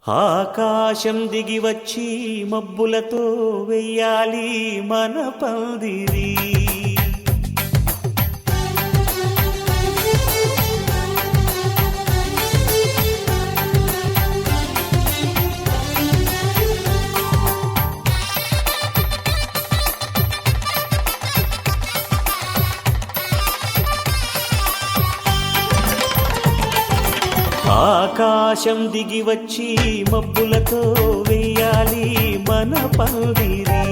ఆకాశం దిగి వచ్చి మబ్బులతో వెయ్యాలి మన పందిరి. ఆకాశం దిగి వచ్చి మబ్బులతో వెయ్యాలి మన పందిరి.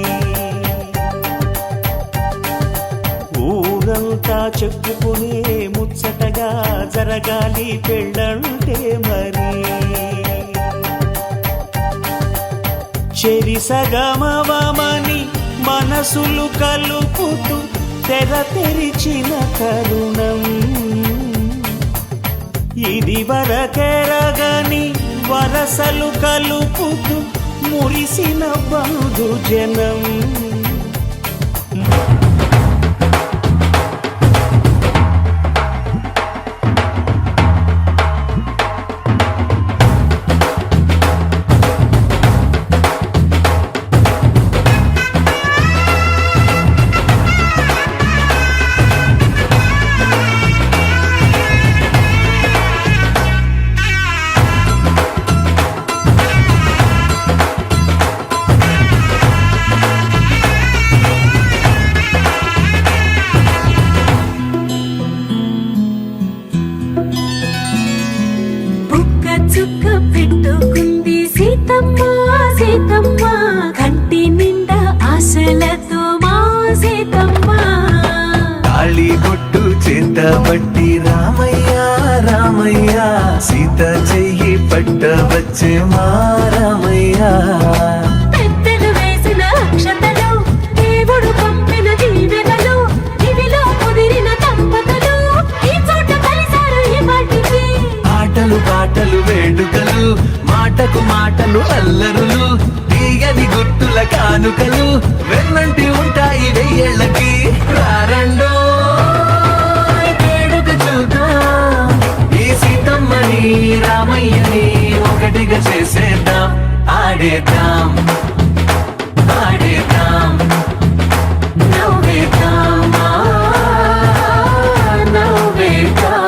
ఊరంతా చెప్పుకునే ముచ్చటగా జరగాలి పెళ్ళంటే మరి. చెరిసగమవమని మనసులు కలుపుతూ తెర తెరిచిన తరుణం ఇది వరకెరగని వరసలు కలుపుతూ మురిసిన బంధు జనం. చుక్క పెట్టుకుంది సీతమ్మ సీతమ్మ, కంటి నిండా ఆశలతో మా సీతమ్మ. తాళి బొట్టు చేత పట్టి రామయ్య రామయ్య, సీత చెయ్యి పట్ట వచ్చే మా రామయ్య. పెద్దలు వేసిన అక్షతలు, దేవుడు పంపిన దీవెనలు, ఇవిలో కుదిరిన దంపతులు ఈ చోట కలిసారు ఈ మాటికి. ఆటలు పాటలు వేడుకలు, మాటకు మాటలు అల్లరులు, తీయని గుర్తుల కానుకలు వెన్నంటి ఉంటాయి వెయ్యేళ్ళకి. రారండో వేడుక చూద్దాం, ఈ సీతమ్మని రామయ్యని ఒకటిగా చేసేద్దాం. ఆడేద్దాం ఆడేద్దాం నవ్వేద్దాం నవ్వేద్దాం.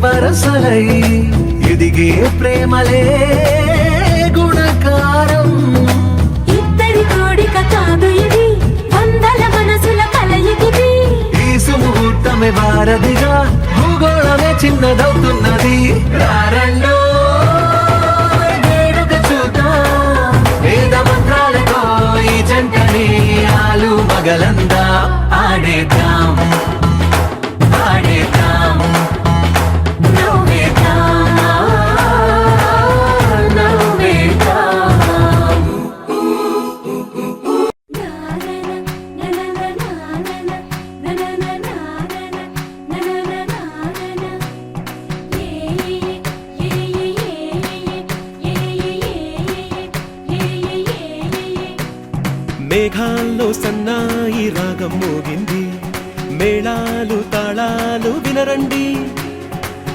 వరసలై ఎదిగే ప్రేమలే గుణకారం. ఇద్దరి కోడిక కాదు ఇది, వందల మనసుల కలయికిది. ఈ సుముహూర్తమే వారధిగా, భూగోళమే చిన్నదవుతున్నది. రారండో వేడుక చూద్దాం, వేద మంత్రాలతో ఈ జంటని ఆలు మగలందా. ఆడేద్దాం ఆడేద్దాం మేఘాల్లో సన్నాయి రాగం మోగింది, మేళాలు తాళాలు వినరండి.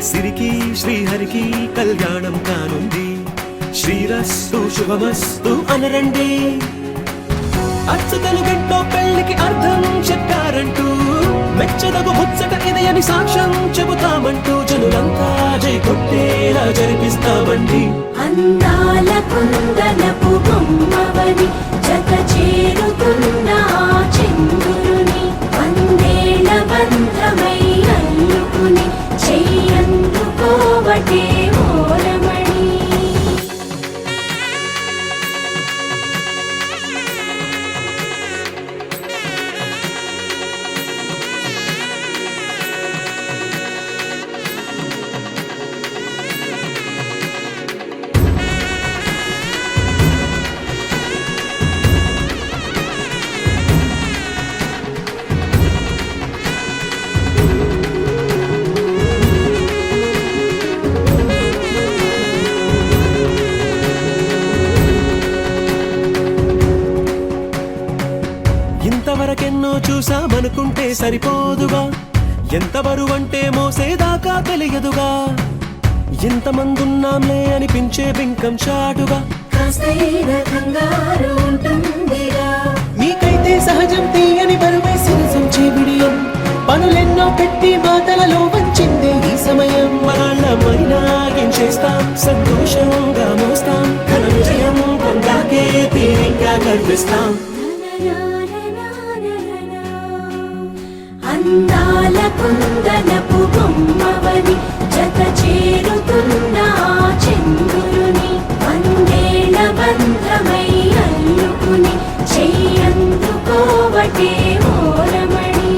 సిరికి శ్రీహరికి కళ్యాణం కానుంది, శ్రీరస్తు శుభమస్తు అనరండి. అచ్చతలు గంటో పెళ్లికి అర్థం చెప్పారంటూ, మెచ్చదగు ముచ్చట ఇది అని సాక్ష్యం చెబుతామంటూ, జనులంతా జై కొట్టేలా జరిపిస్తామండి. అందాల కుందనపు బొమ్మవని జత చేరుకున్న చంద్రుని, వందేళ్ల బంధమై అల్లుకుని చెయ్యందుకోవటే ఓ సరిపోదుగా, ఎంత బరువంటే మోసేదాకా తెలియదుగా, ఎంతమందున్నాంలే అనిపించే బింకం చాటుగా. కాస్తైనా కంగారు ఉంటుందిగా, మీకైతే సహజం తీయని బరువై సిరసంచే బిడియం, పనులెన్నో పెట్టి మాటలలో వంచిందే ఈ సమయం. మనాళ్ళమైనా ఏం చేస్తాం, సంతోషంగా మోస్తాం, ఘన విజయం పొందాకే తీరిగ్గా కనిపిస్తాం. అందాల కుందనపు బొమ్మవని జత చేరుతున్న ఆ చంద్రుని, వందేళ్ల బంధమై అల్లుకుని చెయ్యందుకోవటే ఓరమణి.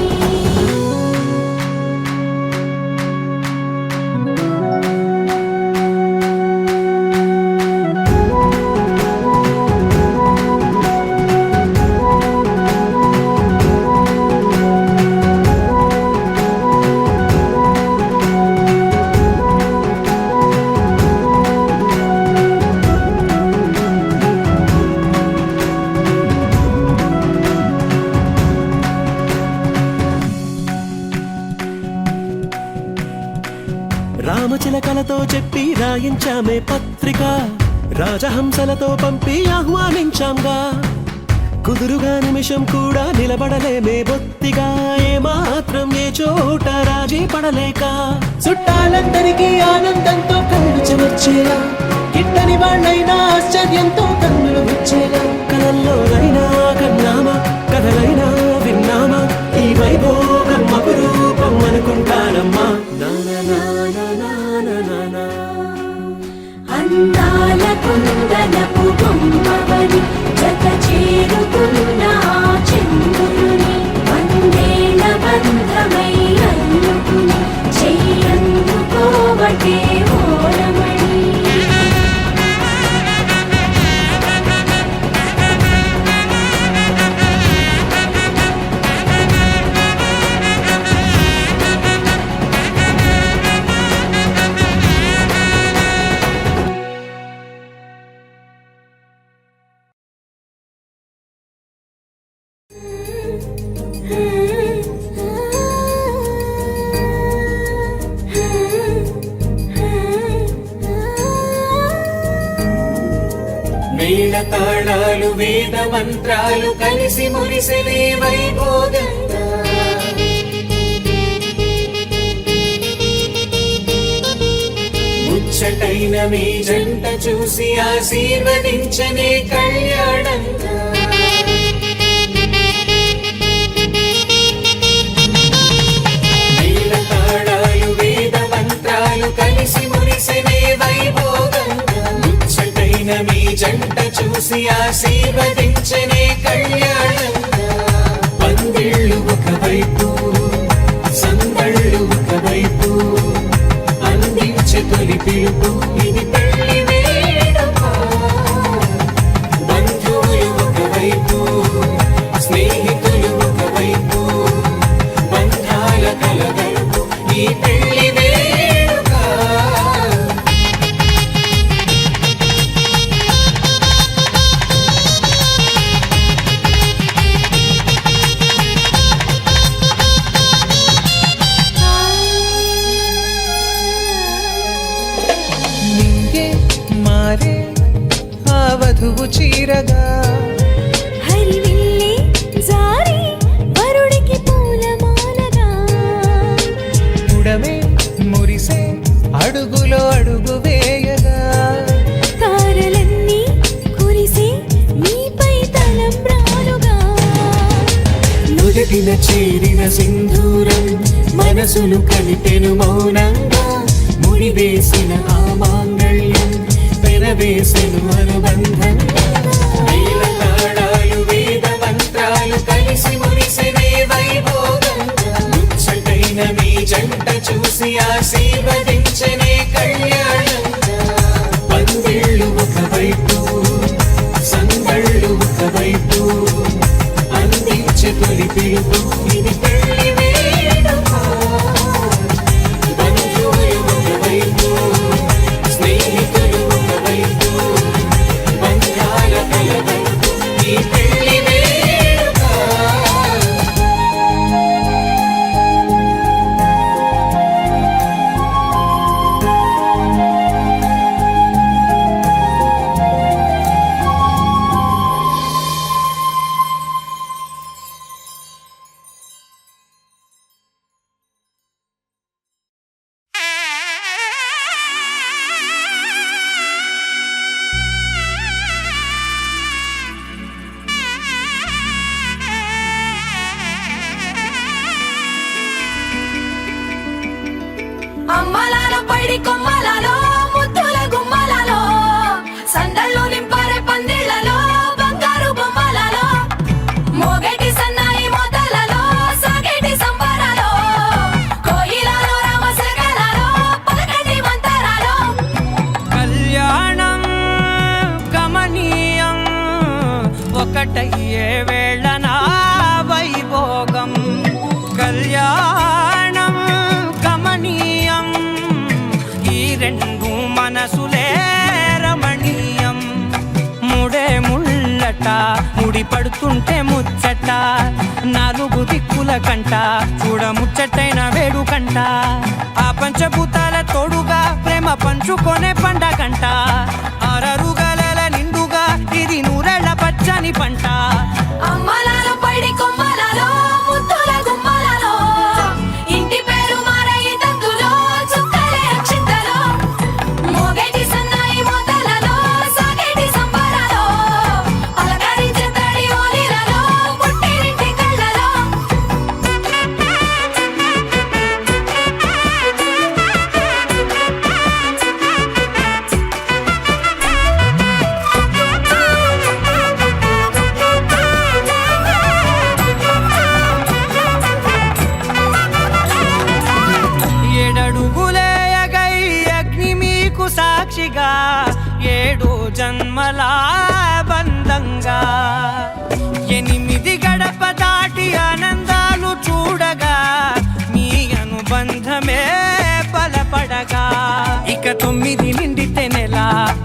రామచిలకలతో చెప్పి రాయించామే పత్రిక, రాజహంసలతో పంపి ఆహ్వానించాంగా, కుదురుగా నిమిషం కూడా నిలబడలేమే బొత్తిగా, ఏమాత్రం ఏ చోట రాజీ పడలేక, చుట్టాలందరికీ ఆనందంతో కళ్ళు చెమర్చేలా, గిట్టని వాళ్ళైనా ఆశ్చర్యంతో కన్నులు విచ్చేలా, కలల్లోనైనా కన్నామా, కథలైనా విన్నామా, ఈ వైభోగం అపురూపం అనుకుంటానమ్మా. అందాల కుందనపు బొమ్మవని జత చేరుతున్న ఆ చంద్రుని, వందేళ్ల బంధమై అల్లుకుని చెయ్యందుకోవటే ఓరమణి. మేళ తాళాలు వేద మంత్రాలు కలిసి మురిసెనే వైభోగంగా, ముచ్చటైన మీ జంట చూసి ఆశీర్వదించనే కళ్యాణంగా. మేళ తాళాలు వేద మంత్రాలు కలిసి మురిసెనే వైభోగంగా, ముచ్చటైన మీ జంట చూసి ఆశీర్వదించనే కళ్యాణంగా. పందిళ్ళు ఒకవైపు, సందళ్ళు ఒకవైపు, అందించే తొలి పిలుపు ఇది పెళ్లి వేడుక. బంధువులు ఒకవైపు, స్నేహితులు ఒకవైపు, బంధాల కలగలుపు ఈ పెళ్లి వేడుక. మారే ఆ వధువు చీరగా, హరివిల్లి జారి వరుడికి పూలమాలగా, ఉడమే మురిసే అడుగులో అడుగు వేయగా, తారలన్నీ కురిసి నీపై తలంబ్రాలుగా, నుదిటిన చేరిన సింధూరం మనసులు కలిపెను మౌనంగా, ముడివేసిన ఆ మాంగళ్యం పెనవేసెను అనుబంధం. మేళ తాళాలు వేద మంత్రాలు కలిసి మురిసెనే వైభోగంగా, ముచ్చటైన మీ జంట చూసి ఆశీర్వదించనే కళ్యాణంగా. పందిళ్ళు ఒకవైపు, సందళ్ళు ఒకవైపు, అందించే తొలి పిలుపు ఇది పెళ్లి వేడుక. బంధువులు ఒకవైపు, స్నేహితులు ఒకవైపు, బంధాల కలగలుపు ఈ పెళ్లి వేడుక. ఒకటయ్యే వేళ నా వైభోగం కళ్యాణం కమనీయం ఈ రెండు మనసులే రమణీయం ముడే ముళ్ళట ముడి పడుతుంటే ముచ్చట నాలుగు దిక్కుల కంట చూడ ముచ్చటైన వేడుకంట ఆ పంచభూతాల తోడుగా ప్రేమ పంచుకొనే పండగంట ఆరరుగల నిండుగా ఇది నూరెళ్ళ పచ్చని పంట అమ్మలాలో పడి కొమ్మలలో ముద్దుల గుమ్మలలో ఇంటి పేరు మారయి తందులో చుక్కలే అక్షింతలో మోగేటి సన్నాయి మోతలలో సాగేటి సంబరాలో అలకరించే తడి ఓలిలలో పుట్టినింటి కళ్ళలో ఏడడుగులేయగై అగ్ని మీకు సాక్షిగా ఏడు జన్మల బంధంగా ఎనిమిది గడప దాటి ఆనందాలు చూడగా మీ అనుబంధమే బలపడగా ఇక 9 నిండితే నెల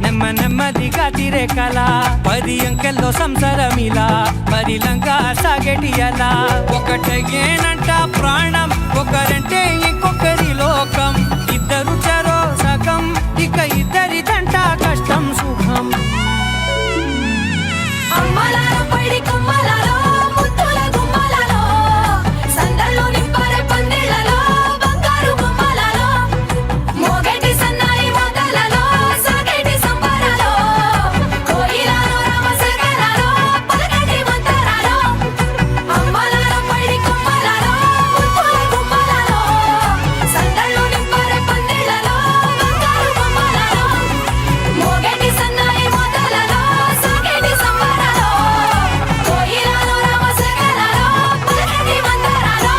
నెమ్మదిగా తిరే కల 10 అంకెల్లో సంసారమిలా పరిలంగా సాగేటి అలా ఒకటేనంట ప్రాణం ఒకరంటే ఇంకొకరి లోకం ఇద్దరు చరో సగం ఇక ఇద్దరిదంట కష్టం సుఖం అమ్మలాలో పడి కొమ్మలలో ముద్దుల గుమ్మలలో సందళ్ళు నింపరే పందిళ్ళలో బంగారు గుమ్మలలో మోగేటి సన్నాయి మోతలలో సాగేటి సంబరాలో కోయిలలో రామశకరాలో పలకటి మంతరాలో అమ్మలాలో పడి కొమ్మలలో ముద్దుల గుమ్మలలో సందళ్ళు నింపరే పందిళ్ళలో బంగారు గుమ్మలలో మోగేటి సన్నాయి మోతలలో సాగేటి సంబరాలో కోయిలలో రామశకరాలో పలకటి మంతరాలో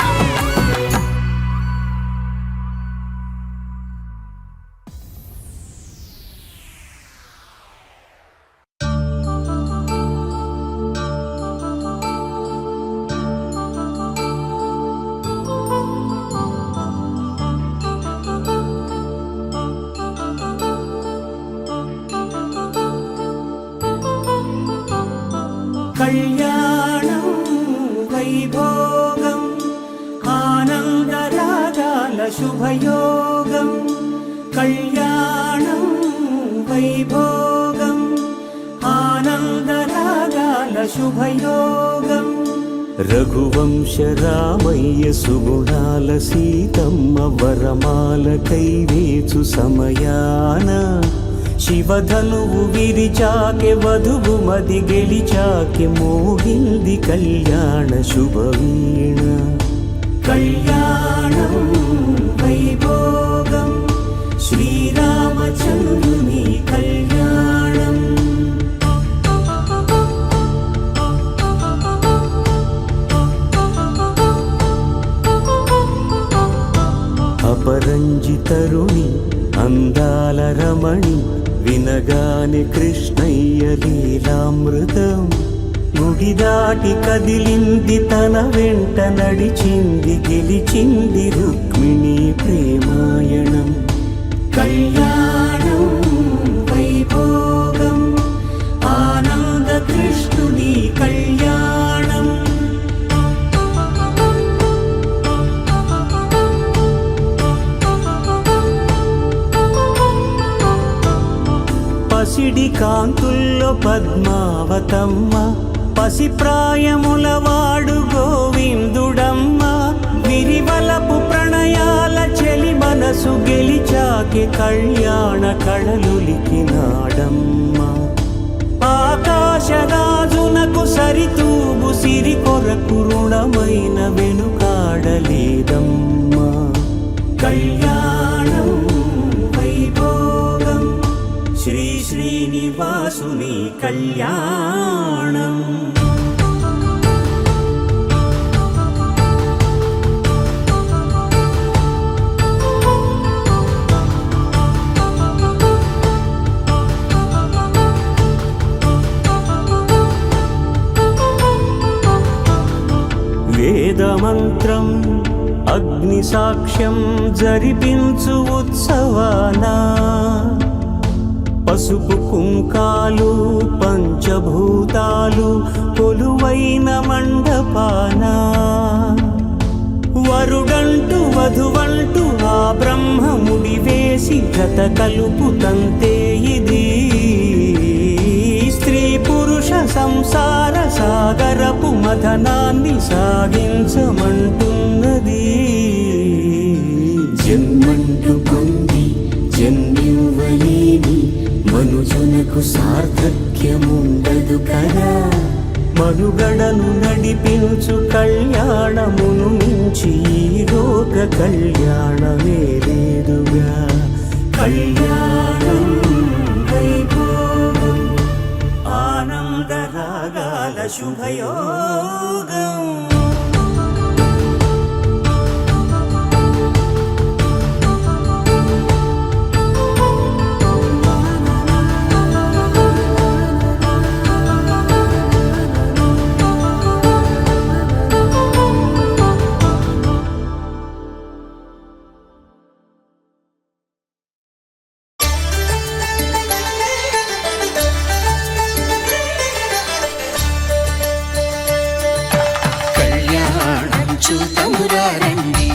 కళ్యాణం వైభోగం ఆనందరాగాల శుభయోగం కళ్యాణం వైభోగం ఆనందరాగాల శుభయోగం రఘువంశ రామయ్య సుగుణాల సీతమ్మ వరమాల కైవేచు సమయాన శివధనువు విరిచాకె వధువు మది గెలిచాకె మోగింది కళ్యాణ శుభవీణ కళ్యాణం వైభోగం శ్రీరామచంద్రుని కళ్యాణం అపరంజితరుణి అందాల రమణి వినగానే కృష్ణయ్య లీలామృతం గుడి దాటి కదిలింది తన వెంట నడిచింది గెలిచింది రుక్మిణి ప్రేమాయణం కళ్యాణం వైభోగం ఆనంద కృష్ణుని కళ్యాణం పసిడి కాంతుల్లో పద్మావతమ్మ పసిప్రాయముల వాడు గోవిందుడమ్మ విరివలపు ప్రణయాల చెలి మనసు గెలిచాకె కళ్యాణ కళలులికినాడమ్మ ఆకాశరాజునకు సరితూగు సిరి కొరకు రుణమైన వెనుకాడలేదమ్మా కళ్యాణం వైభోగం శ్రీ శ్రీనివాసుని కళ్యాణం సాక్ష్యం జరిపించు ఉత్సవాన పసుపు కుంకాలు పంచభూతాలు కొలువైన మండపాన వరుడంటూ వధువంటూ ఆ బ్రహ్మముడి వేసి జత కలుపు తంతే ఇది స్త్రీ పురుష సంసార సాగరపు మథనాన్ని సాగించమంటున్నది. జన్మంటూ పొంది జన్మివ్వలేని మనుజునకు సార్థక్యముండదు కదా. మనుగడను నడిపించు కళ్యాణమును మించి ఈ లోక కళ్యాణమే లేదుగా. కళ్యాణం వైభోగం ఆనందరాగాల శుభయోగం. చూతమురారండి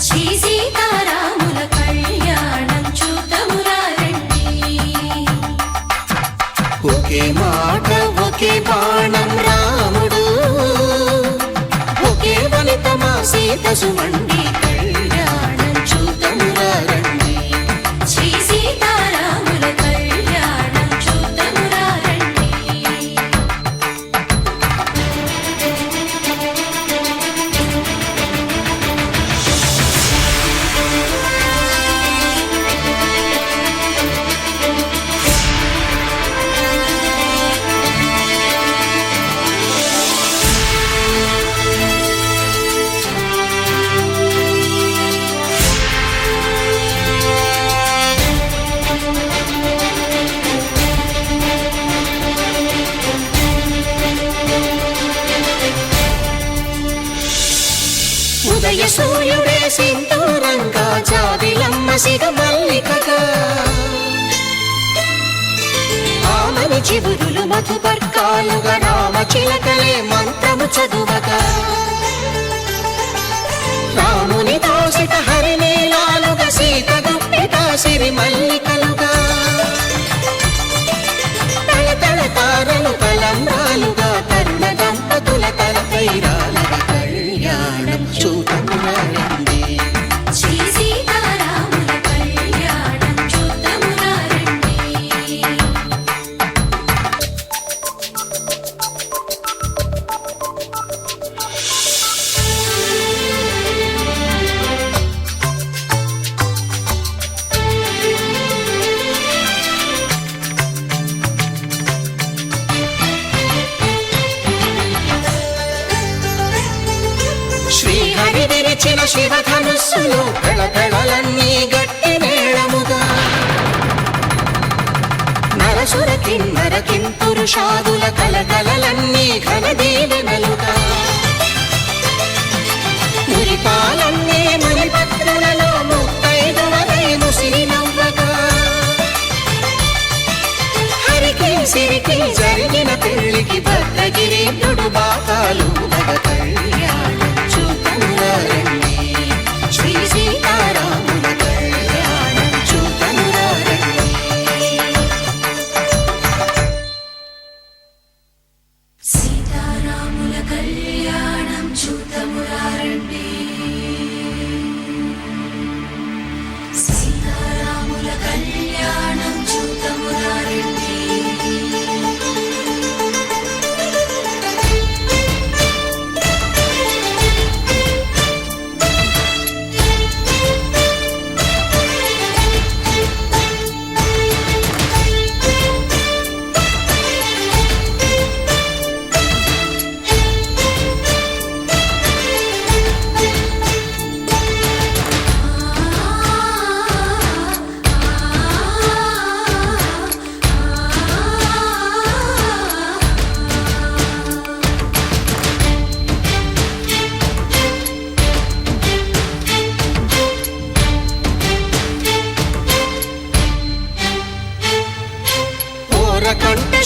శ్రీ సీతారాముల కళ్యాణం చూతమురా రండి. ఒకే మాట ఒకే బాణం రాముడు, ఒకే వనిత మా సీత సుమండి. కళ్యాణం చూతమురారండి శ్రీ సీతారాముల కళ్యాణం చూతమురా రండి. ఉదయ సూర్యుడే సింధూరంగా జాబిలమ్మ సిగ మల్లికగా. ఆమని చివురులు మధుపర్కాలుగా రామ చిలకలే మంత్రము చదువగా. రాముని దోసిట హరినీలాలుగా సీత గుప్పిట సిరి మల్లికలుగా. తల తల తారలు తలంబ్రాలుగా తరుణ దంపతుల తలపైరాలుగా. కళ్యాణం చూతమురారండి శ్రీ సీతారాముల కళ్యాణం చూతమురా రండి. శ్రీహరి విరిచిన శివధనుస్సులు పెళపెళలన్నీ గట్టి మేళముగా. నరసుర కిన్నర కింపురుషాదుల కలకలలన్నీ ఘన దీవెనలుగా. మురిపాలన్నీ మణిపత్రులలో ముత్తైదువలై ముసిరి నవ్వగా. హరికి సిరికి జరిగిన పెళ్లికి భద్రగిరీంద్రుడు బాకాలు మగ. కళ్యాణం చూతమురారండి శ్రీ సీతారాముల కళ్యాణం చూతమురారండి. సీతారాముల కళ్యాణం చూతమురా రండి.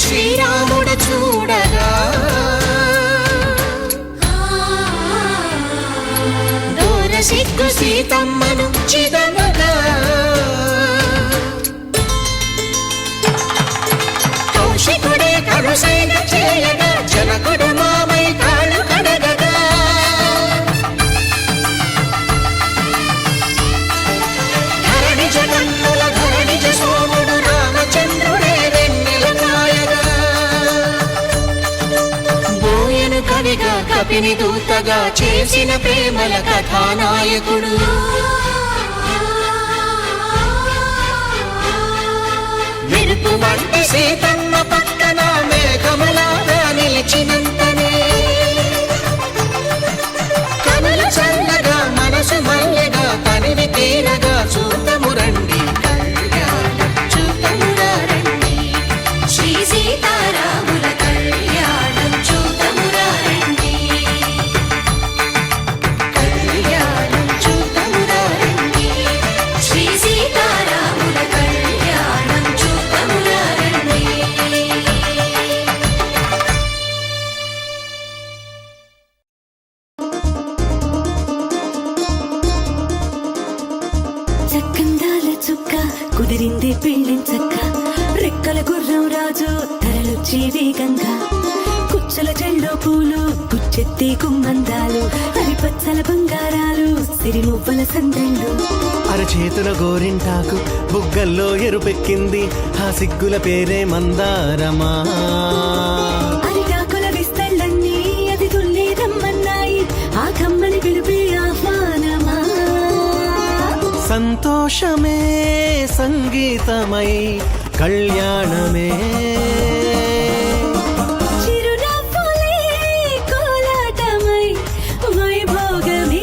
శ్రీరాముడు చూడగా దూర సిగ్గు సీతమ్మను చిదమగా కౌశికుడే కరుసైన చేయగా జనకుడు మామై కాళ్ళు కడగగా ధరణి జగన్నుల ధరణిజ సోముడు రామచంద్రుడే వెన్నెల కాయగా బోయను కవిగా కపిని దూతగా చేసిన ప్రేమల కథానాయకుడు మెరుపు వంటి సీతమ్మ పక్కన మేఘములాగా నిలిచినంతనే కనులు చల్లగా మనసు మల్లెగా తనివి తీరగా చూతము రండి కళ్యాణం చూతమురా రండి శ్రీ సీతారాముల కళ్యాణం చూతమురా రండి కళ్యాణం చూతమురా రండి శ్రీ సీతారాముల కళ్యాణం చూతమురా రండి చక్కందాల చుక్క కుదిరింది పెళ్ళించక్క రెక్కల గుర్రం రాజు తరలొచ్చే వేగంగా కుచ్చల చెల్లో పూలు గుచ్చెత్తి కుమ్మందాలు హరిపచ్చల బంగారాలు సిరిమువ్వల సందళ్ళు అరచేతుల గోరింటాకు బుగ్గల్లో ఎరుపెక్కింది ఆ సిగ్గుల పేరే మందారమా అరిటాకుల విస్తళ్ళన్నీ అది తుల్లి రమ్మన్నాయి ఆ కమ్మని పిలిపి ఆహ్వానమా సంతోషమే సంగీతమై కళ్యాణమే చిరునవ్వులే కోలాటమై వైభోగమే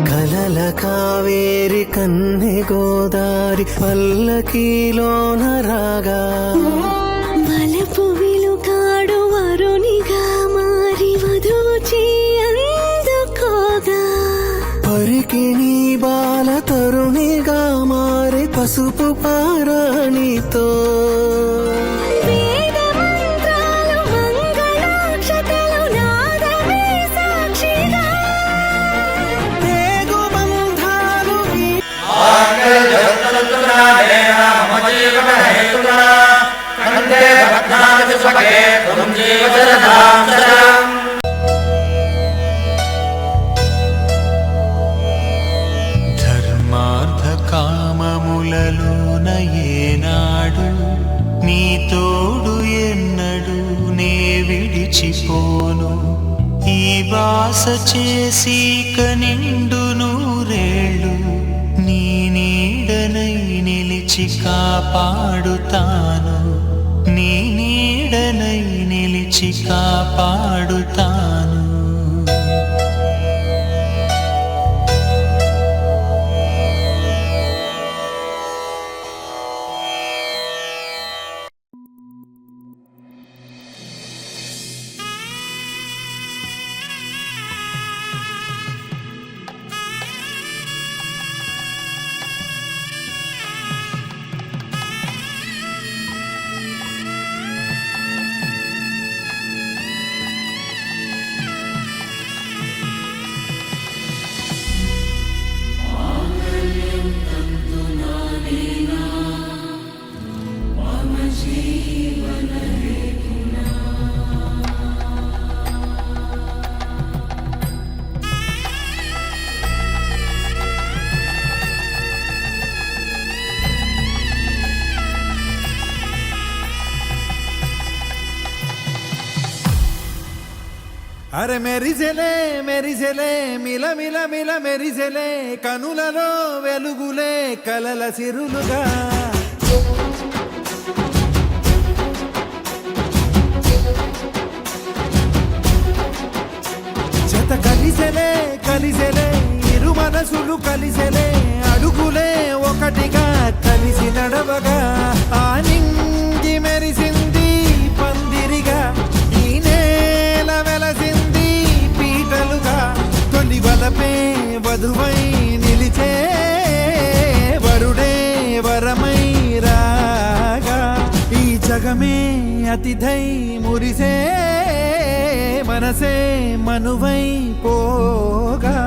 కలల కావేరి కన్నె గోదారి పల్లకీలోన రాగా వలపు విలుకాడు వరునిగా మారి వధువు అందుకోగా పరికిణి బాల తరుణిగా మారి పసుపు పారాణితో వేద మంత్రాలు మంగళాక్షతలు నాదమే సాక్షిగా పేగు బంధాలు ధర్మార్థ కామములలోన ఏనాడు నీ తోడు ఎన్నడు నే విడిచిపోను ఈ బాస చేసి కనిండు నూరేళ్ళు నీ నీడనై నిలిచి కాపాడుతాను నీ నీడనై నిలిచి కాపాడుతాను అరే మెరిసెలే మెరిసెలే మిల మిల మిల మెరిసెలే కనులలో వెలుగులే కలల సిరులుగా జగమే అతిథై మురిసే మనసే మనువై పోగా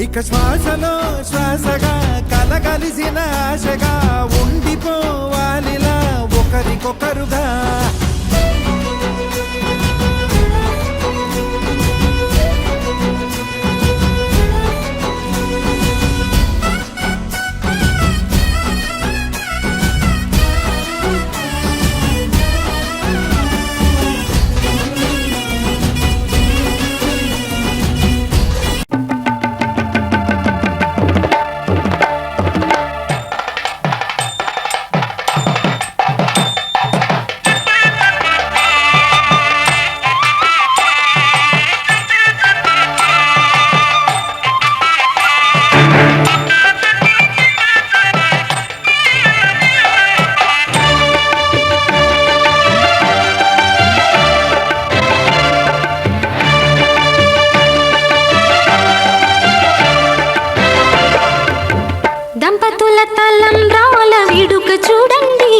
ఇక శ్వాసలో శ్వాసగా కలగలిసిన ఆశగా ఉండిపోవాలిలా ఒకరికొకరుగా దంపతుల తలంబ్రాల వేడుక చూడండి,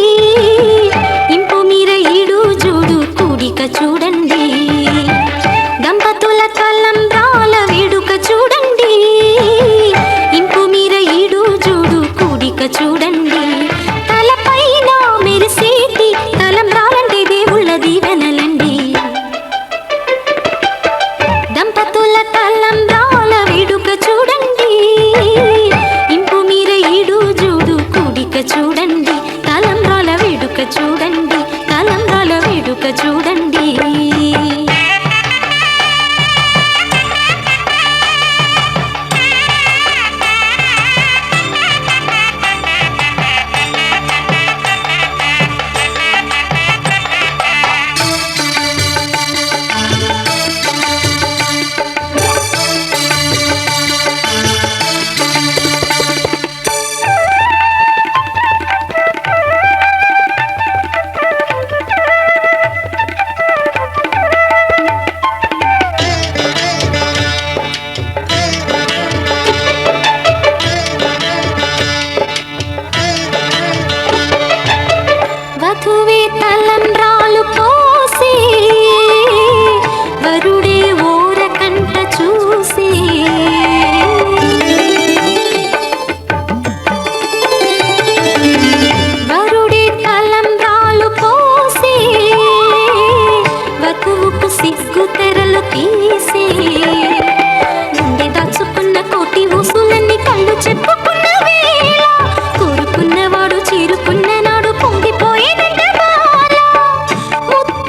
ఇంపు మీర ఈడు జోడు కూడిక చూడండి. దంపతుల తలంబ్రాల వేడుక చూడండి, ఇంపు మీర ఈడు జోడు కూడిక చూడండి. తలపైన మెరిసేటి తలంబ్రాలంటే దేవుళ్ళ దీవెనలండి. దంపతుల తలంబ్రాల వేడుక చూడండి, చూడండి తలంబ్రాల వేడుక చూడండి, తలంబ్రాల వేడుక చూడండి. వధువే తలంబ్రాలు పోసి వరుడే ఓరకంట చూసి, వరుడే తలంబ్రాలు పోసి వధువుకు సిగ్గు తెరలు తీసి, గుండె దాచుకున్న కోటి ఊసులన్నీ కళ్ళు చెప్పుకున్న వేళ కోరుకున్నవాడు చేరుకున్న నాడు పొంగిపోయేదంట బాల. ముద్దు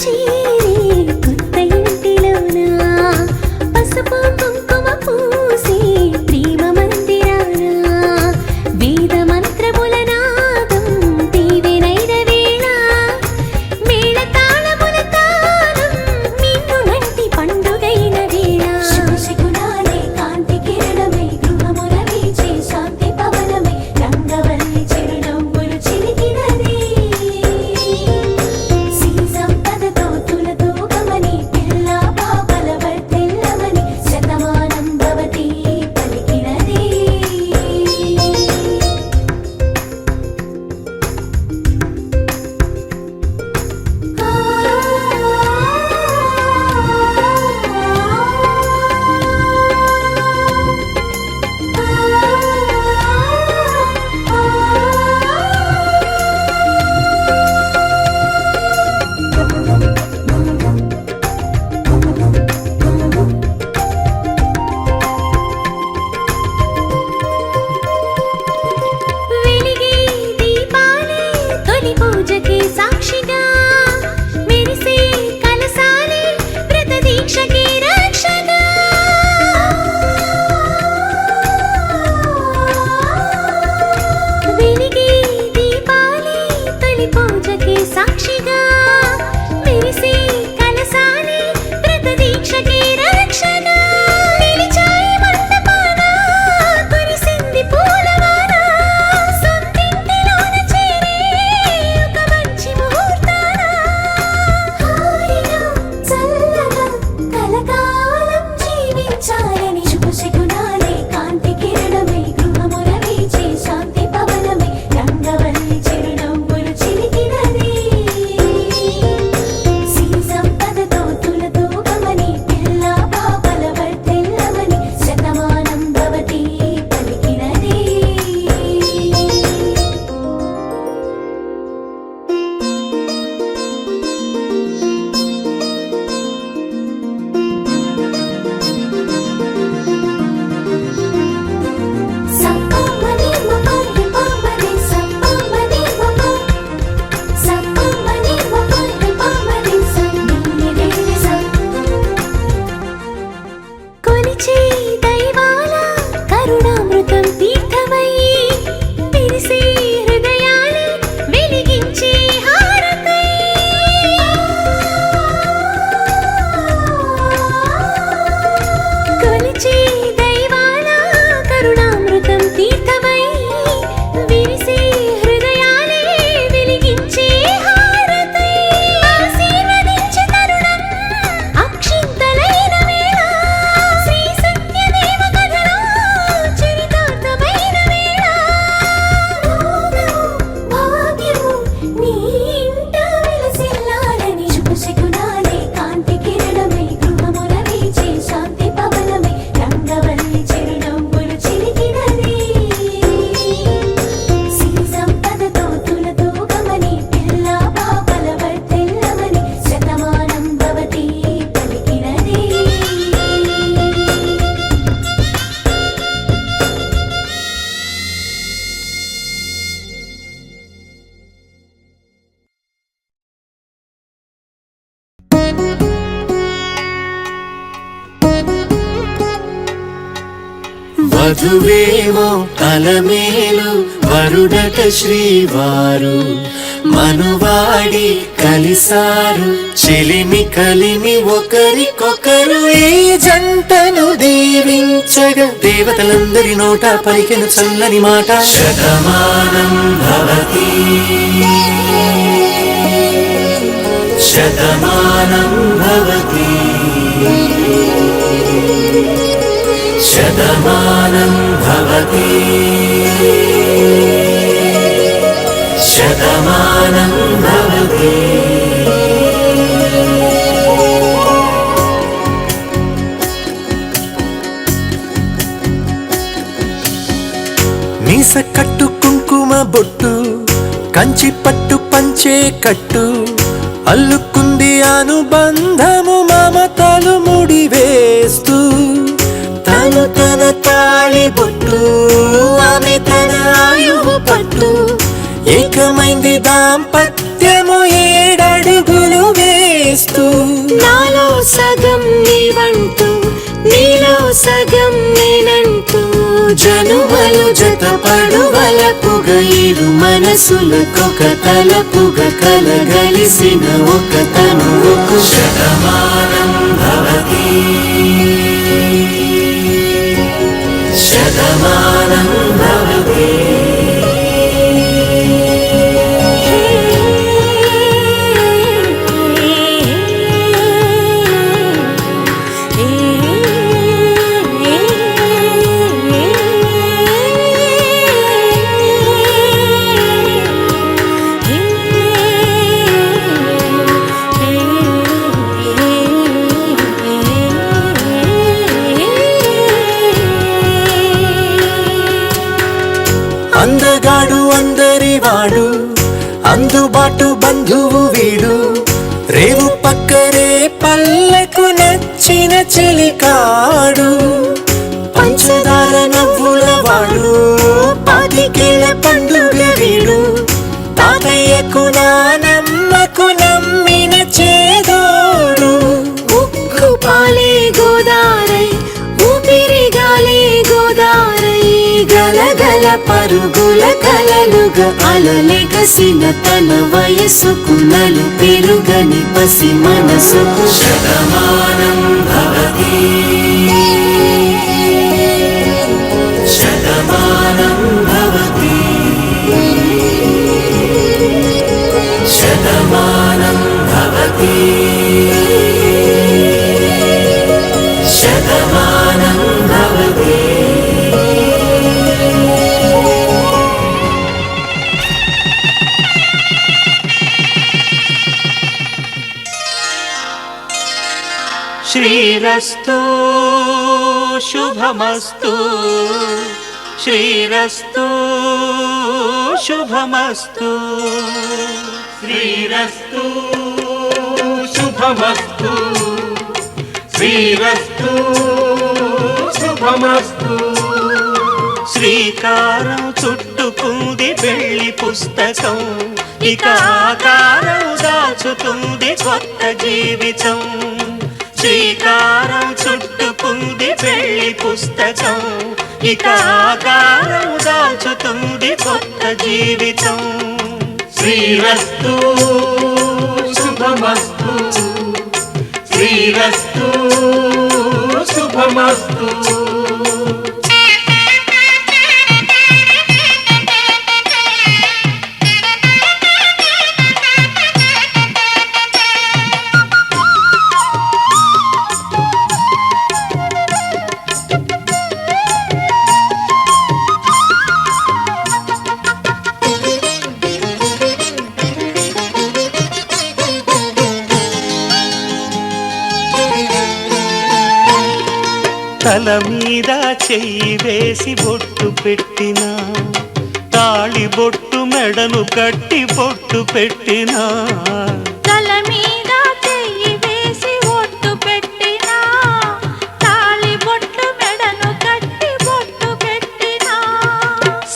చేరి కొత్త ఇంటిలోనా పసుపు కుంకుమ పూసి ప్రేమ మందిరానా వేద మంత్రముల నాదం దీవెనైన వేళ మేళ తాళముల తాళం నిన్ను నంటి పండుగైన వేళ శుభశకునాలే కాంతి కిరణమై గృహముల వీచే శాంతి పవనమై రంగవల్లి చిరునవ్వులు చిలికినది శ్రీ సంపదతో తులతో గమని పిల్ల పాపల వర్తిల్లమని శతమానం భవతి పలికినది వెలిగే దీపాలే తొలి పూజకి సాక్షిగా మెరిసే కలసాలే వ్రత దీక్షకి రక్షగా వెలిగే దీపాలే తొలి పూజకి సాక్షిగా మెరిసే కలసాలే వ్రత దీక్షకి రక్షగా నిలిచాయి మంటపాన కురిసింది పూలవాన సొంతింటిలోన చేరే ఒక మంచి ముహూర్తాన హాయిగా చల్లగా కలకాలం జీవించాలని శుభశకునాలే కాంతి కిరణమై గృహముల వీచే శాంతి పవనమై రంగవల్లి చిరునవ్వులు చిలికినది శ్రీ సంపదతో తులతో గమని పిల్ల పాపల వర్తిల్లమని శతమానం భవతి పలికినది సప్పమని మపని పమని సప్పమని మప సప్పమని మపని పమని సన్ని రేస కొలిచే దైవాల కరుణామృతం తీర్థమై పిలిసే హృదయాలే వెలిగించే హారతై కొలిచే దైవాల కరుణామృతం తీర్థమై విరిసే హృదయాలే వెలిగించే హారతై ఆశీర్వదించే తరుణం అక్షింతలైన వేళ శ్రీ సత్యదేవ కథలో చరితార్థమైన వేళ భాగ్యము నీ ఇంట వెలసిల్లాలని శుభశకునాలే కాంతి కిరణమై గృహముల వీచే శాంతి పవనమై రంగవల్లి చిరునవ్వులు చిలికినది శ్రీ సంపదతో తులతో గమని పిల్ల పాపల వర్తిల్లమని శతమానం భవతి పలికినది వధువేమో అలమేలు వరుడట శ్రీవారు మనువాడి కలిసారు చెలిమి కలిమి ఒకరికొకరు ఈ జంటను దీవించగా దేవతలందరి నోట పలికెను చల్లని మాట శతమానం భవతి శతమానం భవతి శతమానం భవతి శతమానం భవతి మీస కట్టు కుంకుమ బొట్టు కంచి పట్టు పంచే కట్టు అల్లుకుంది అనుబంధము మమతలు ముడివేస్తూ తను తన తాళి బొట్టు ఆమె తన ఆయువు పట్టు ఏకమైంది దాంపత్యము 7 అడుగులు వేస్తూ వేస్తూ నాలో సగం నీవంటూ నీలో సగం నేనంటూ జనుమలు జతపడువలపుగ ఇరు మనసులకొక తలపుగ కలగలిసిన ఒక తనువుకు శతమానం భవతి శతమానం భవతి అందగాడు అందరివాడు అందుబాటు బంధువు వీడు రేవు పక్కరే పల్లెకు నచ్చిన చెలికాడు పంచదార నవ్వుల వాడు పాతికేల పండుగ వీడు తాతయ్యకు నానమ్మకు నమ్మిన చేదోడు ఉక్కు పాలే గోదారై ఊపిరిగాలే గోదారై గలగల పరుగుల కలలుగా అలలెగసిన తన వయసుకు నలు పెరుగని పసి మనసుకు శతమానం భవతి శతమానం భవతి శతమానం భవతి శతమానం భవతి శ్రీరస్తు శుభమస్తు శ్రీరస్తు శుభమస్తు శ్రీరస్తు శుభమస్తు శ్రీరస్తు శుభమస్తు శ్రీకారం చుట్టుకుంది పెళ్లి పుస్తకం ఇక ఆకారం దాచుతుంది కొత్త జీవితం శ్రీకారం చుట్టుకుంది పెళ్లి పుస్తకం ఇక ఆకారం దాచుతుంది కొత్త జీవితం శ్రీరస్తు శుభమస్తు శ్రీరస్తు శుభమస్తు తల మీద చెయ్యి వేసి బొట్టు పెట్టినా తాళి బొట్టు మెడను కట్టి బొట్టు పెట్టినా తల మీద చెయ్యి వేసి ఒట్టు పెట్టినా తాళి బొట్టు మెడను కట్టి బొట్టు పెట్టినా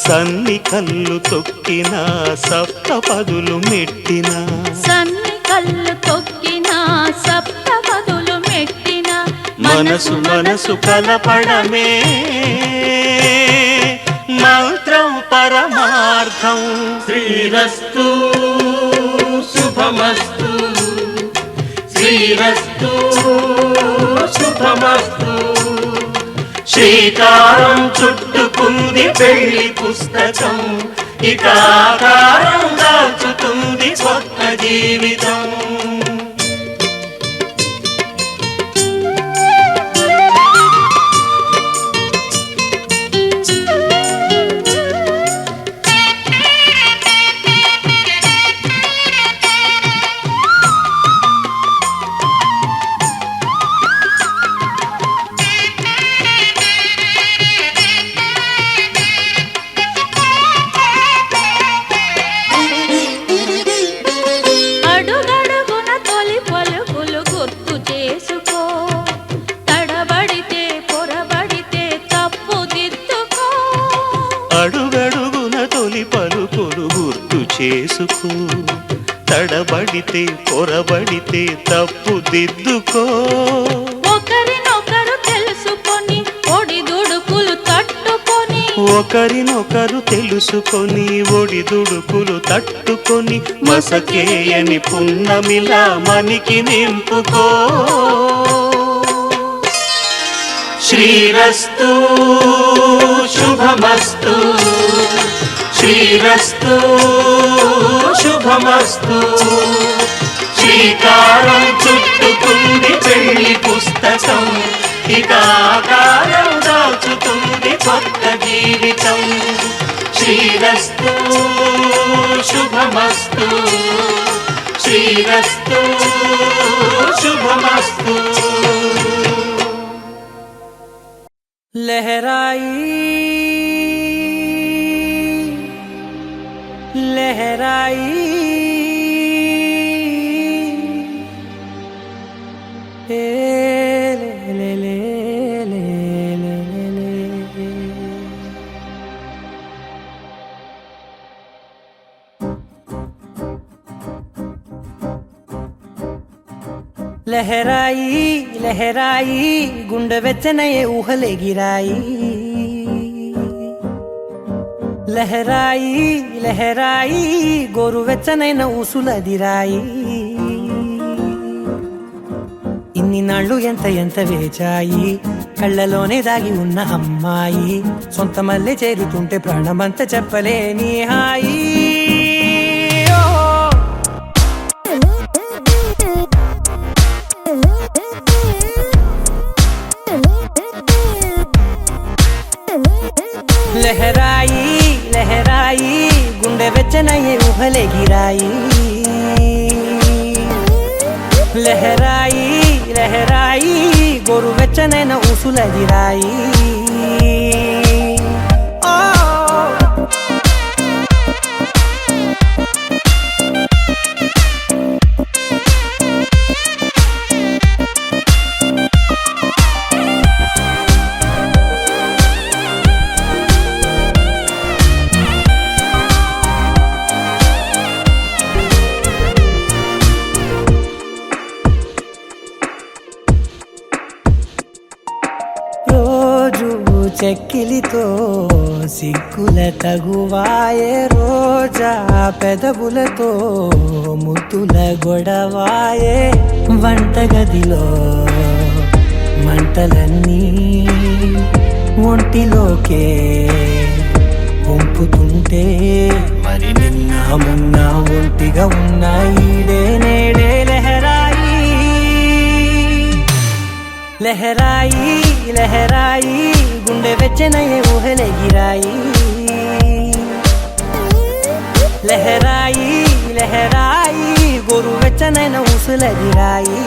సన్ని కళ్ళు తొక్కినా సప్త పదులు మెట్టినా సన్ని కళ్ళు తొక్కినా సప్త పదులు మెట్టినా మనసు మనసు కలపడమే మంత్రం పరమార్థం శ్రీరస్తు శుభమస్తు శ్రీరస్తు శుభమస్తు శ్రీకారం చుట్టుకుంది పెళ్లి పుస్తకం ఇక ఆకారం దాచుతుంది కొత్త జీవితం అడుగడుగున తడబడితే పొరబడితే తప్పు దిద్దుకో. ఒకరినొకరు తెలుసుకొని ఒడిదుడుకులు తట్టుకొని ఒకరినొకరు తెలుసుకొని ఒడిదుడుకులు తట్టుకొని మసకేయని పున్నమిలా మనికి నింపుకో. శ్రీరస్తు శుభమస్తు, శ్రీరస్తు శుభమస్తు. శ్రీకారం చుట్టుకుంది పెళ్లి పుస్తకం, ఇక ఆకారం దాచుతుంది కొత్త జీవితం. శ్రీరస్తు శుభమస్తు, శ్రీరస్తు శుభమస్తు. लहराई लहराई ए ले ले ले ले ले ले। लहराई लहराई गुंड వెచ్చనయే ఊహలే గిరాయి. లహరాయి లహరాయి గోరు వెచ్చనైన ఊసులదిరాయి. ఇన్ని నాళ్ళు ఎంత ఎంత వేచాయి, కళ్ళలోనే దాగి ఉన్న అమ్మాయి. సొంత మల్లె చేరుతుంటే ప్రాణమంత చెప్పలేని హాయి. లహరాయి లహరాయి గుండె వెచ్చనయ్యే ఊహలే గిరాయి. లహరాయి లహరాయి గోరు వెచ్చనైన ఊసులదిరాయి. చెక్కిలితో సిగ్గుల తగువాయే, రోజా పెదవులతో ముద్దుల గొడవాయే. వంటగదిలో మంటలన్నీ ఒంటిలోకే వంపుతుంటే, మరి నిన్న మొన్న ఒంటిగా ఉన్నాయి నేడే. లహరాయి లహరాయి లహరాయి గుండె వెచ్చనయ్యే ఊహలే గిరాయి. లహరాయి లహరాయి గోరు వెచ్చనైన ఊసులదిరాయి.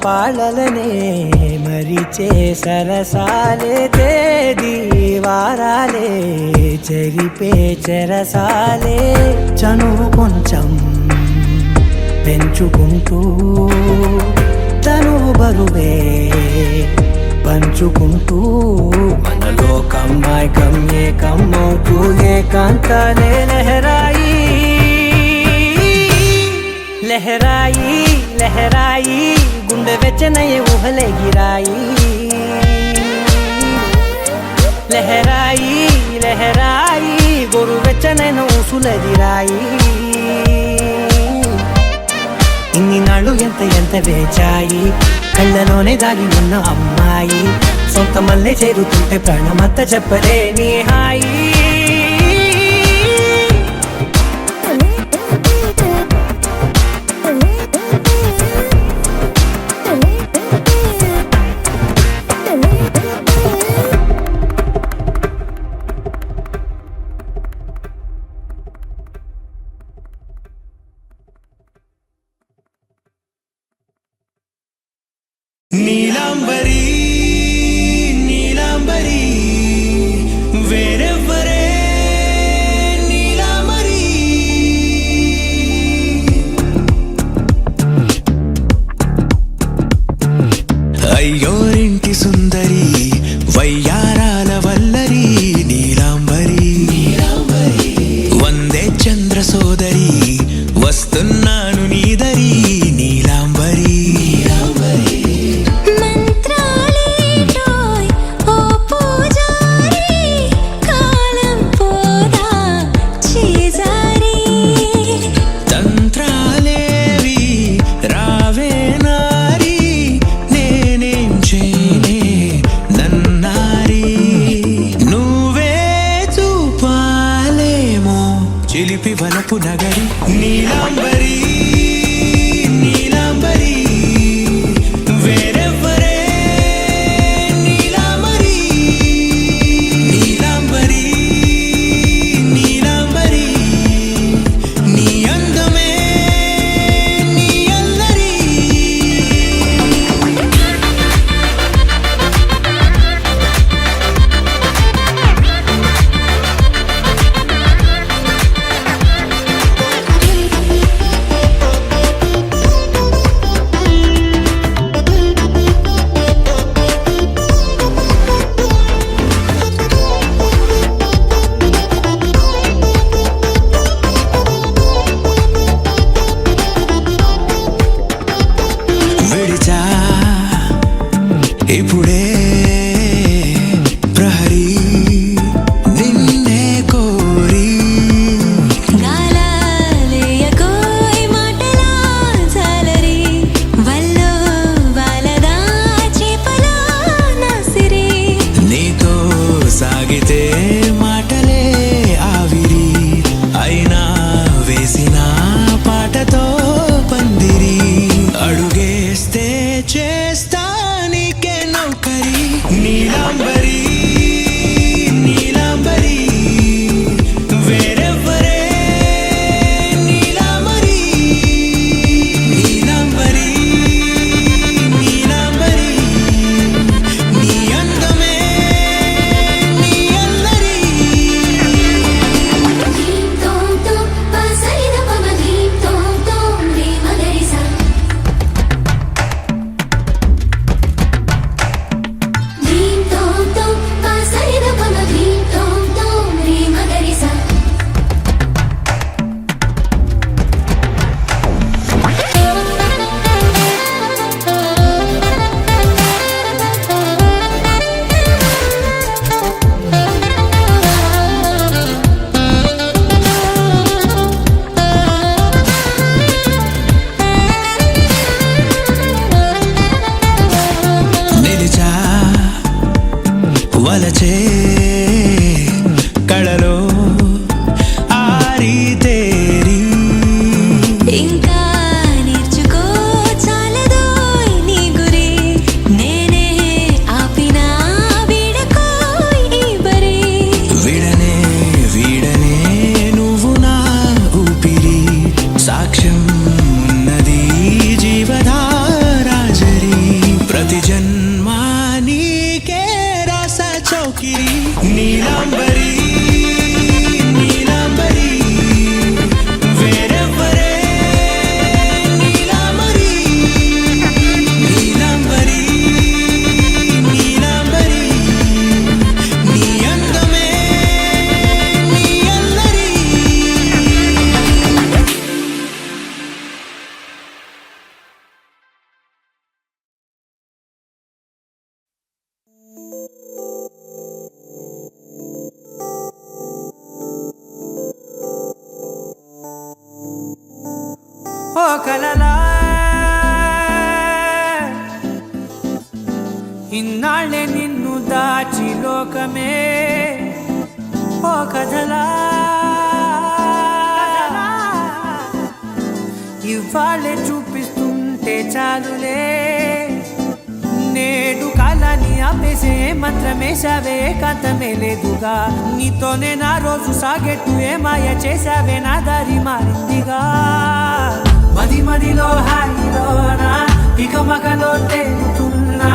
పాలలనే మరిచే సరసాలే, తేదీ వారాలే చెరిపే చెరసాలే. చనువు కొంచెం పెంచుకుంటూ తనువు బరువే పంచుకుంటూ, మనలో కమ్మాయికం ఏకమవుతూ ఏకాంతాలే. లహరాయి లహరాయి లహరాయి గుండె వెచ్చనయ్యే ఊహలే గిరాయి. లహరాయి లహరాయి గోరు వెచ్చనైన ఊసులదిరాయి. ఇన్ని నాళ్ళు ఎంత ఎంత వేచాయి, కళ్ళలోనే దాగి ఉన్న అమ్మాయి. సొంత మల్లె చేరుతుంటే ప్రాణమంత చెప్పలేని హాయి. నీలాంబరి నీలాంబరి వేరెవ్వరే నీలాంబరి అయ్యోరింటి సుందరి వయ్యారాల వల్లరి నీలాంబరి వందే చంద్ర సోదరి వస్తున్నాను నీదరి నీలాంబరి మంత్రాలేటోయ్ ఓ పూజారి కాలం పోదా చేజారి తంత్రాలేవి రావే నారి నేనేం చేయనే నన్నారి నువ్వే చూపాలేమో చిలిపి వలపు నగరి నీలాంబరి నీలాంబరి వేరెవ్వరే నీలాంబరి నీలాంబరి నీలాంబరి నీ అందమే నీ అల్లరి విడిచా ఇప్పుడే ప్రహరీ నిన్నే కోరి గాలాలేయకోయ్ మాటలా జాలరి వల్లో వాలదా చేపలా నాసిరి నీతో సాగితే మాటలే ఆవిరి అయినా వేసిన పాటతో పందిరి అడుగేస్తే చేస్తా నీకే నౌకరి నీలాంబరి నీలాంబరి వేరెవ్వరే నీలాంబరి నీలాంబరి నీలాంబరి నీ అందమే నీ అల్లరి ధీం తోం తోం పసరిద పమ ధీం తోం తోం రే మగరిసా ధీం తోం తోం పసరిద పమ ధీం తోం తోం రే మగరిసా నిలిచా వలచే కళలో ఆరి తేరి ఇంకా నేర్చుకో చాలదోయ్ నీ గురి నేనే ఆపినా వీడకోయ్ ఈ బరి విడనే వీడనే నువ్వు నా ఊపిరి సాక్ష్యం ఉన్నది జీవధారాజరి ప్రతి జన్మా నీకే రాస చౌకిరి నీలాంబరి నీలాంబరి వేరెవ్వరే నీలాంబరి నీలాంబరి నీలాంబరి నీ అందమే నీ అల్లరి ఓ కలలా ఇన్నాళ్ళే నిన్ను దాచి లోకమే ఓ కథలా ఇవాళ్ళే చూపిస్తుంటే చాలులే నేడు కాలాన్ని ఆపేసే మంత్రమేశావే కాంతమే లేదుగా నీతోనే నా రోజు సాగెట్టు ఏ మాయ చేశావే నా దారి మారిందిగా మది మదిలో హాయిలోనా ఇక మగలో తేలుతున్నా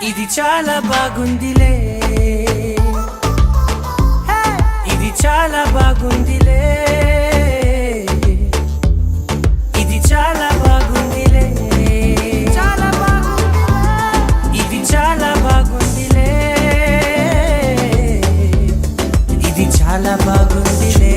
ఇది చాలా బాగుందిలే, ఇది చాలా బాగుందిలే, ఇది చాలా బాగుందిలే, చాలా బాగుందిలే, ఇది చాలా బాగుందిలే, ఇది చాలా బాగుందిలే.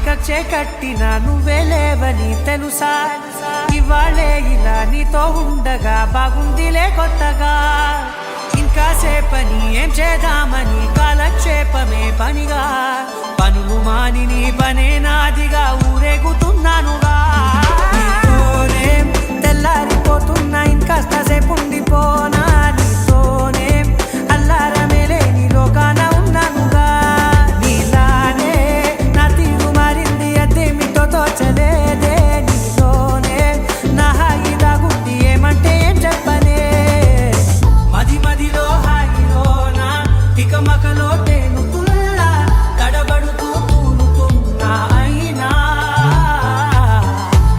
కచ్చే కట్టినా నువ్వే లేవని తెలుసా, ఇవాళే ఇలా నీతో ఉండగా బాగుందిలే కొత్తగా. ఇంకా సేపని ఏం చేద్దామని కాలక్షేపమే పనిగా, పనులు మాని నీ పనే నాదిగా ఊరేగుతున్నానుగా. నీతోనే తెల్లారిపోతున్నా ఇంకాస్త సేపు ఉండిపోనా, నీతోనే అల్లారమే లేని లోకాన ఉన్నానుగా. నీలానే నా తీరు మారింది అదేమిటో తోచలేదే, నీలోనే నా హాయి దాగుంది ఏమంటే ఏం చెప్పనే. మది మదిలో హాయిలోన తికమకలో తేలుతున్నా, తడబడుతూ తూలుతున్నా అయినా.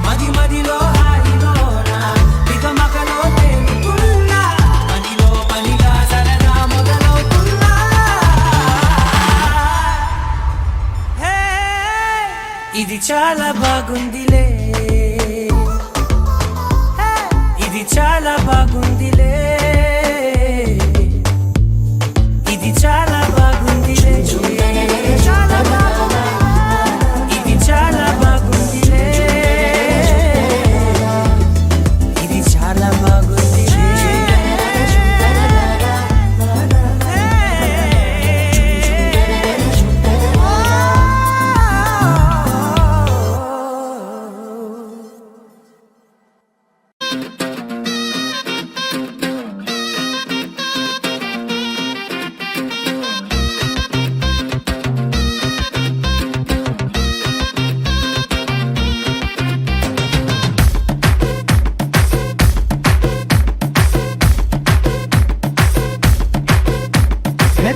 మది మదిలో హాయిలోన తికమకలో తేలుతున్నా, పనిలో పనిగా సరదా మొదలవుతున్నా. హే, ఇది చాలా బాగుందిలే, ఇది చాలా బాగుందిలే, ఇది చాలా బాగుందిలే, చాలా బాగుందిలే, ఇది చాలా బాగుందిలే, ఇది చాలా బాగుందిలే.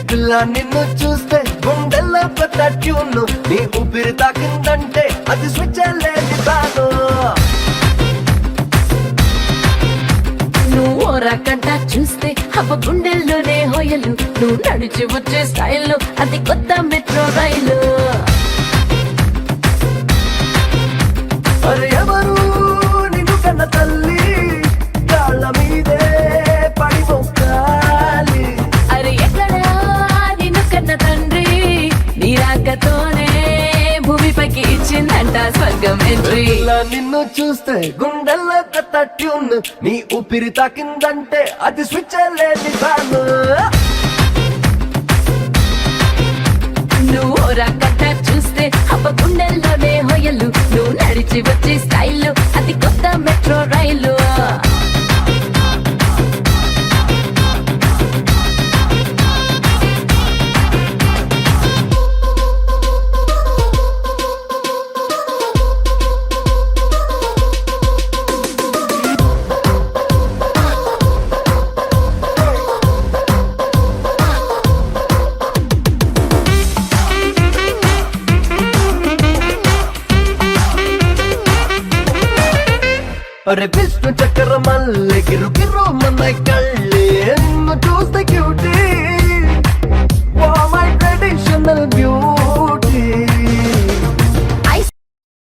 పిల్ల నిన్ను చూస్తే గుండెల్లో కొత్త ట్యూన్, నీ ఊపిరి తాకిందంటే అది స్విచ్ లేని తాను. నువ్వు రకంట చూస్తే అవ్వ గుండెల్లోనే హోయలు, నువ్వు నడిచి వచ్చే స్టైల్లో అది కొత్త మెట్రో రైలు. మరి ఎవరు నిన్ను కన్న తల్లి, కాళ్ళ మీదే పడి మొక్కాలి. అరే ఎక్కడా నిన్ను కన్న తండ్రి, నీ రాకతోనే భూమిపైకి ఇచ్చిందంట స్వర్గం ఎంట్రీ. ఇలా నిన్ను చూస్తే గుండెల్లో కొత్త ట్యూన్, నీ ఊపిరి తాకిందంటే అది స్విచ్ లేని తాను. నువ్వు రకంట చూస్తే అవ్వ గుండెల్లోనే హోయలు, నువ్వు నడిచి వచ్చే స్టైల్లో అది కొత్త మెట్రో రైలు. అరే విష్ణు చక్ర మల్లె గిరు గిరు మన కళ్ళ